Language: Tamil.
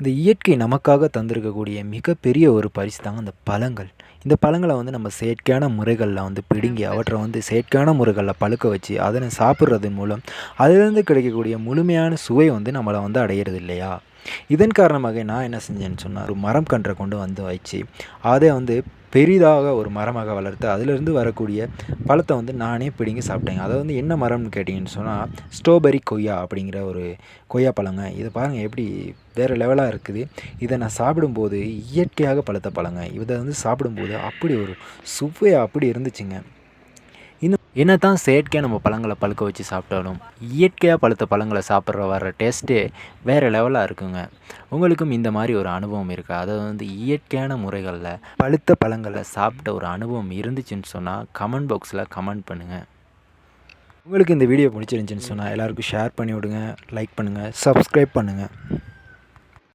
இந்த இயற்கை நமக்காக தந்திருக்கக்கூடிய மிகப்பெரிய ஒரு பரிசு தாங்க இந்த பழங்கள். இந்த பழங்கள வந்து நம்ம செயற்கையான முறைகள்ல வந்து பிடுங்கி, அவற்றை வந்து செயற்கையான முறைகள்ல பழுக்க வச்சு, அதனை சாப்பிடுறதன் மூலம், அதிலிருந்து கிடைக்கக்கூடிய முழுமையான சுவை வந்து நம்மள வந்து அடையிறது இல்லையா? இதன் காரணமாக நான் என்ன செஞ்சேன்னு சொன்னா, ஒரு மரம் கன்ற கொண்டு வந்து வச்சு, அதை வந்து பெரிதாக ஒரு மரமாக வளர்த்து, அதிலிருந்து வரக்கூடிய பழத்த வந்து நானே பிடுங்கி சாப்பிட்டேங்க. அது வந்து என்ன மரம்னு கேட்டீங்கன்னு சொன்னா, ஸ்ட்ராபெர்ரி கொய்யா அப்படிங்கிற ஒரு கொய்யா பழங்க. இத பாருங்க எப்படி வேற லெவலா இருக்குது. இத நான் சாப்பிடும்போது இயற்கையாக பழுத்த பழங்க. இத வந்து சாப்பிடும்போது அப்படி ஒரு சுவையா அப்படி இருந்துச்சுங்க. என்னதான் செயற்கையா நம்ம பழங்கள பழுக்க வச்சு சாப்பிட்டாலும், இயற்கையா பழுத்த பழங்கள சாப்பிட்ற வர டேஸ்ட்டே வேற லெவலா இருக்குங்க. உங்களுக்கும் இந்த மாரி ஒரு அனுபவம் இருக்கா? அதாவது வந்து இயற்கையான முறைகள்ல பழுத்த பழங்கள சாப்பிட்ட ஒரு அனுபவம் இருந்துச்சுன்னு சொன்னா, கமெண்ட் பாக்ஸ்ல கமெண்ட் பண்ணுங்க. உங்களுக்கு இந்த வீடியோ பிடிச்சிருந்துச்சுன்னு சொன்னா, எல்லாருக்கும் ஷேர் பண்ணி விடுங்க, லைக் பண்ணுங்க, சப்ஸ்கிரைப் பண்ணுங்க.